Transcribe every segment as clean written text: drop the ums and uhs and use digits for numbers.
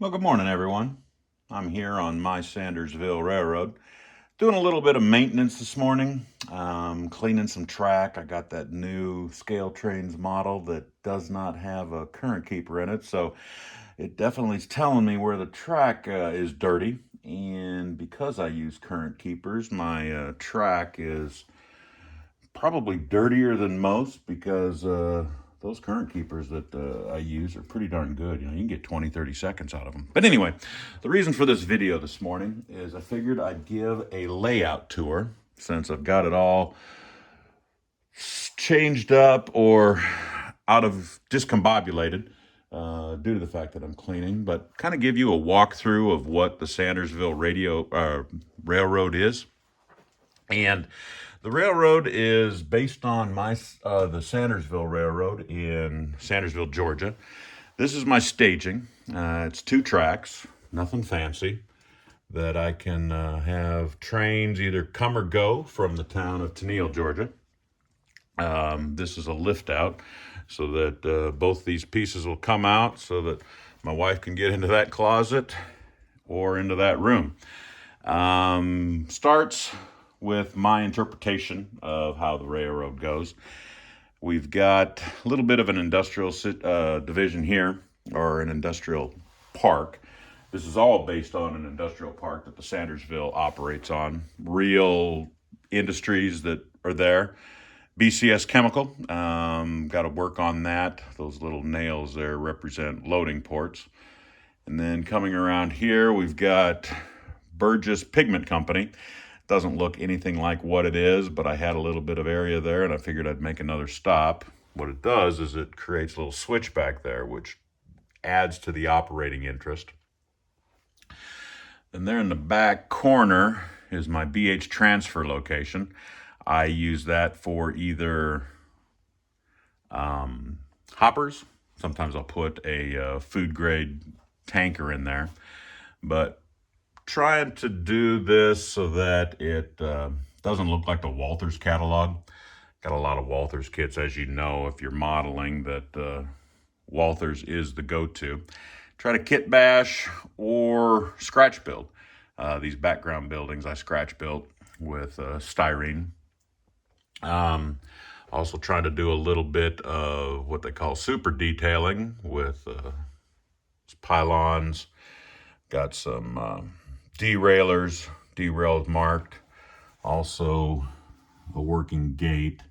Well, good morning, everyone. I'm here on my Sandersville Railroad doing a little bit of maintenance this morning, cleaning some track. I got that new scale trains model that does not have a current keeper in it, so it definitely is telling me where the track is dirty. And because I use current keepers, my track is probably dirtier than most because those current keepers that I use are pretty darn good. You can get 20, 30 seconds out of them. But anyway, the reason for this video this morning is I figured I'd give a layout tour since I've got it all changed up or out of discombobulated due to the fact that I'm cleaning, but kind of give you a walkthrough of what the Sandersville Railroad is. And the railroad is based on the Sandersville Railroad in Sandersville, Georgia. This is my staging. It's two tracks, nothing fancy, that I can have trains either come or go from the town of Tennille, Georgia. This is a lift out so that both these pieces will come out so that my wife can get into that closet or into that room. Starts with my interpretation of how the railroad goes. We've got a little bit of an industrial division here, or an industrial park. This is all based on an industrial park that the Sandersville operates on. Real industries that are there. BCS Chemical, got to work on that. Those little nails there represent loading ports. And then coming around here, we've got Burgess Pigment Company. Doesn't look anything like what it is, but I had a little bit of area there and I figured I'd make another stop. What it does is it creates a little switch back there, which adds to the operating interest. And there in the back corner is my BH transfer location. I use that for either hoppers. Sometimes I'll put a food grade tanker in there, but trying to do this so that it doesn't look like the Walthers catalog. Got a lot of Walthers kits, as you know, if you're modeling, that Walthers is the go-to. Try to kit bash or scratch build. These background buildings I scratch built with styrene. Also trying to do a little bit of what they call super detailing with pylons. Got some derails marked. Also a working gate.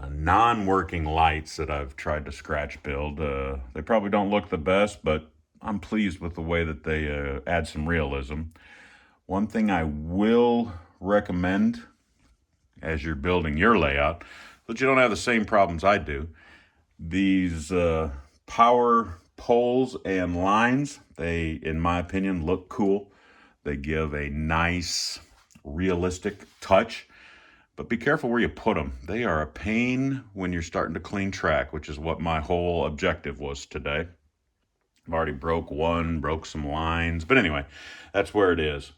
Non-working lights that I've tried to scratch build. They probably don't look the best, but I'm pleased with the way that they add some realism. One thing I will recommend as you're building your layout, that you don't have the same problems I do. These power poles and lines, they, in my opinion, look cool. They give a nice, realistic touch. But be careful where you put them. They are a pain when you're starting to clean track, which is what my whole objective was today. I've already broke some lines. But anyway, that's where it is.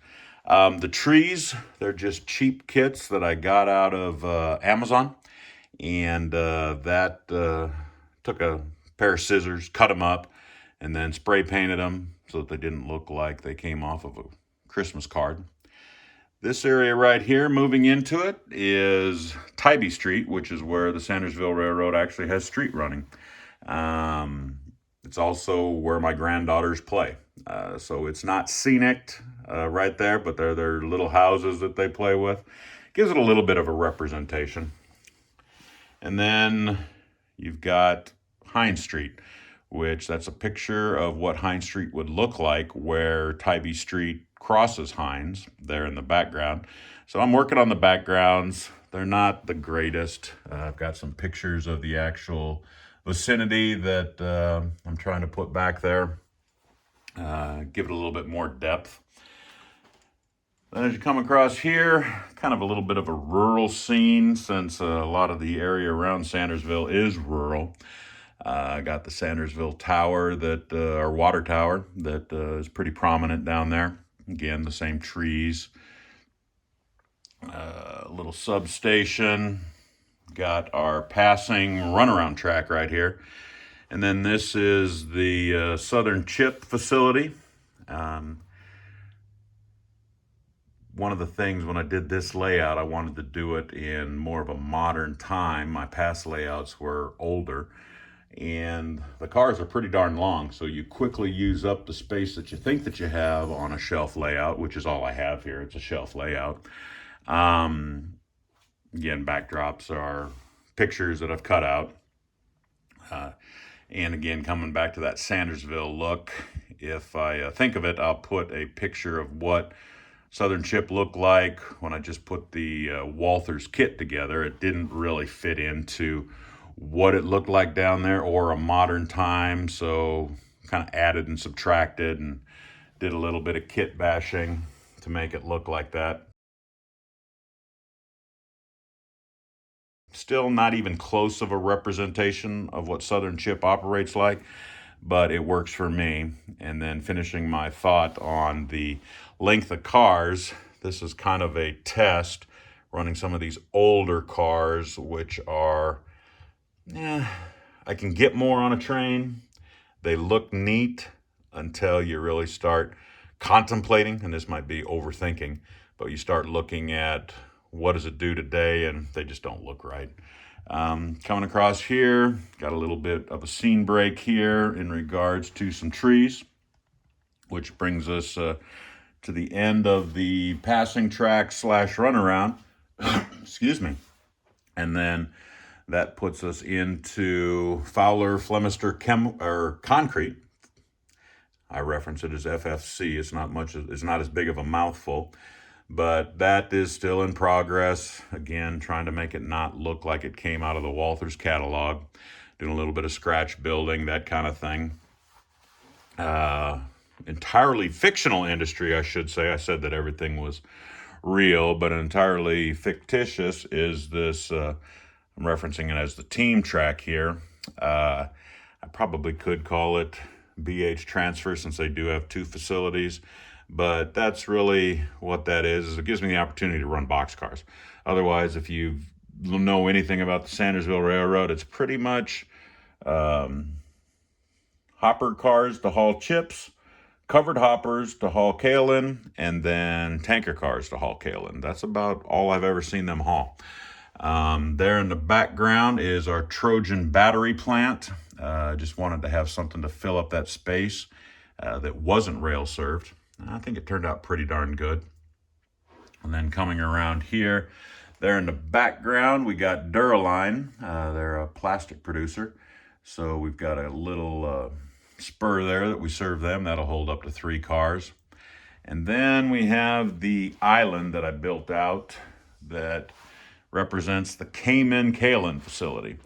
The trees, they're just cheap kits that I got out of Amazon. And that took a pair of scissors, cut them up, and then spray painted them so that they didn't look like they came off of a Christmas card. This area right here, moving into it, is Tybee Street, which is where the Sandersville Railroad actually has street running. It's also where my granddaughters play. So it's not scenic right there, but they're their little houses that they play with. Gives it a little bit of a representation. And then you've got Hines Street, which that's a picture of what Hines Street would look like where Tybee Street crosses Hines there in the background. So I'm working on the backgrounds. They're not the greatest. I've got some pictures of the actual vicinity that I'm trying to put back there. Give it a little bit more depth. Then as you come across here, kind of a little bit of a rural scene since a lot of the area around Sandersville is rural. I got the Sandersville Tower, or water tower, that is pretty prominent down there. Again, the same trees. Little substation. Got our passing runaround track right here. And then this is the Southern Chip facility. Um, One of the things when I did this layout, I wanted to do it in more of a modern time. My past layouts were older, and the cars are pretty darn long, so you quickly use up the space that you think that you have on a shelf layout, which is all I have here. It's a shelf layout. Um, Again, backdrops are pictures that I've cut out. Uh, and again, coming back to that Sandersville look, if I think of it, I'll put a picture of what Southern Chip looked like when I just put the Walther's kit together. It didn't really fit into what it looked like down there or a modern time, so kind of added and subtracted and did a little bit of kit bashing to make it look like that. Still not even close of a representation of what Southern Chip operates like, but it works for me. And then finishing my thought on the length of cars, this is kind of a test running some of these older cars, which are, I can get more on a train. They look neat until you really start contemplating, and this might be overthinking, but you start looking at what does it do today, and they just don't look right. Coming across here, got a little bit of a scene break here in regards to some trees, which brings us to the end of the passing track slash runaround. Excuse me. And then that puts us into Fowler Flemister concrete. I reference it as FFC. It's not much. It's not as big of a mouthful, but that is still in progress. Again, trying to make it not look like it came out of the Walther's catalog. Doing a little bit of scratch building, that kind of thing. Entirely fictional industry, I should say. I said that everything was real, but entirely fictitious is this. I'm referencing it as the team track here. I probably could call it BH Transfer since they do have two facilities, but that's really what that is it gives me the opportunity to run boxcars. Otherwise, if you know anything about the Sandersville Railroad, it's pretty much hopper cars to haul chips, covered hoppers to haul kaolin, and then tanker cars to haul kaolin. That's about all I've ever seen them haul. There in the background is our Trojan battery plant. Just wanted to have something to fill up that space that wasn't rail served. I think it turned out pretty darn good. And then coming around here, there in the background, we got Duraline. They're a plastic producer. So we've got a little spur there that we serve them. That'll hold up to 3 cars. And then we have the island that I built out that represents the Cayman Kaolin facility.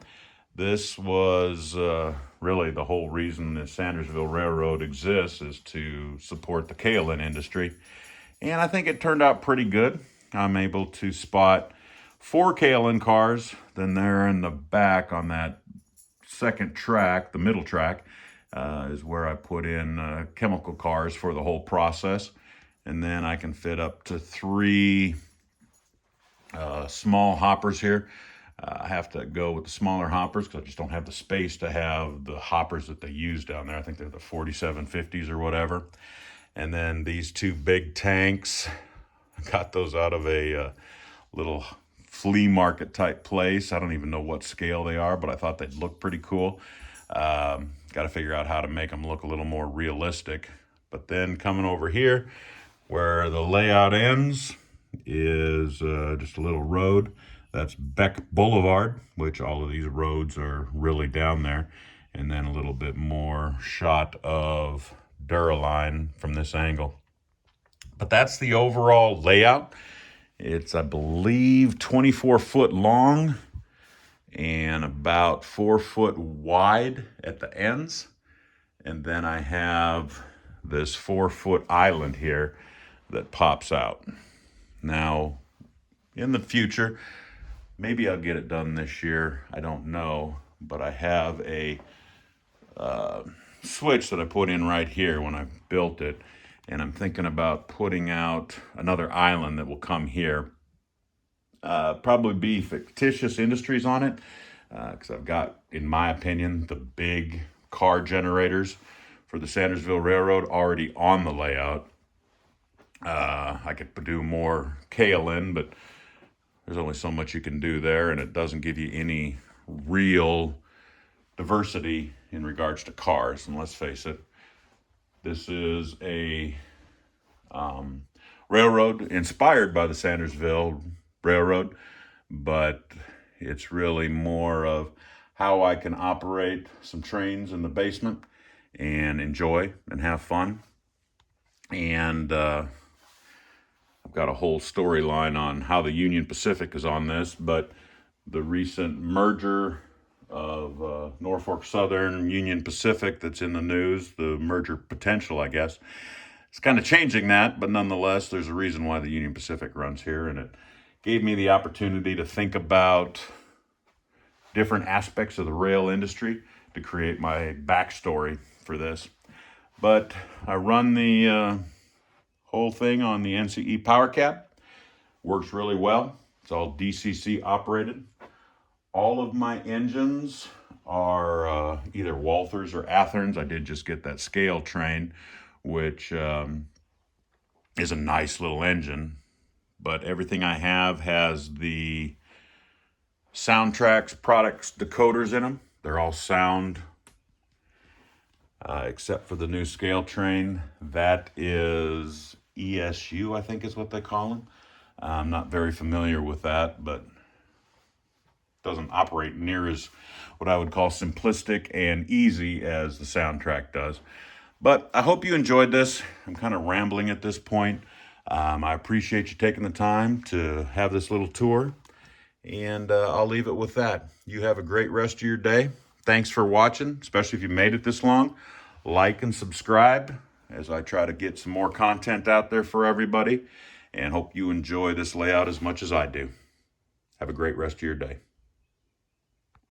This was really the whole reason the Sandersville Railroad exists, is to support the kaolin industry. And I think it turned out pretty good. I'm able to spot 4 kaolin cars. Then there in the back on that second track, the middle track, is where I put in chemical cars for the whole process. And then I can fit up to 3 small hoppers here. I have to go with the smaller hoppers because I just don't have the space to have the hoppers that they use down there. I think they're the 4750s or whatever. And then these 2 big tanks, I got those out of a little flea market type place. I don't even know what scale they are, but I thought they'd look pretty cool. Got to figure out how to make them look a little more realistic. But then coming over here where the layout ends is just a little road. That's Beck Boulevard, which all of these roads are really down there. And then a little bit more shot of Duraline from this angle. But that's the overall layout. It's, I believe, 24 foot long and about 4 foot wide at the ends. And then I have this 4 foot island here that pops out. Now, in the future, maybe I'll get it done this year. I don't know, but I have a switch that I put in right here when I built it, and I'm thinking about putting out another island that will come here. Probably be fictitious industries on it, because I've got, in my opinion, the big car generators for the Sandersville Railroad already on the layout. I could do more kaolin, but there's only so much you can do there, and it doesn't give you any real diversity in regards to cars. And let's face it, this is a railroad inspired by the Sandersville Railroad, but it's really more of how I can operate some trains in the basement and enjoy and have fun. And I've got a whole storyline on how the Union Pacific is on this, but the recent merger of Norfolk Southern, Union Pacific that's in the news, the merger potential, I guess, it's kind of changing that, but nonetheless, there's a reason why the Union Pacific runs here, and it gave me the opportunity to think about different aspects of the rail industry to create my backstory for this. But I run the whole thing on the NCE power cap. Works really well. It's all DCC operated. All of my engines are either Walthers or Atherns. I did just get that scale train, which is a nice little engine. But everything I have has the Soundtracks products decoders in them. They're all sound, except for the new scale train. That is ESU, I think is what they call them. I'm not very familiar with that, but doesn't operate near as what I would call simplistic and easy as the Soundtrack does. But I hope you enjoyed this. I'm kind of rambling at this point. I appreciate you taking the time to have this little tour. And I'll leave it with that. You have a great rest of your day. Thanks for watching, especially if you made it this long. Like and subscribe as I try to get some more content out there for everybody. And hope you enjoy this layout as much as I do. Have a great rest of your day.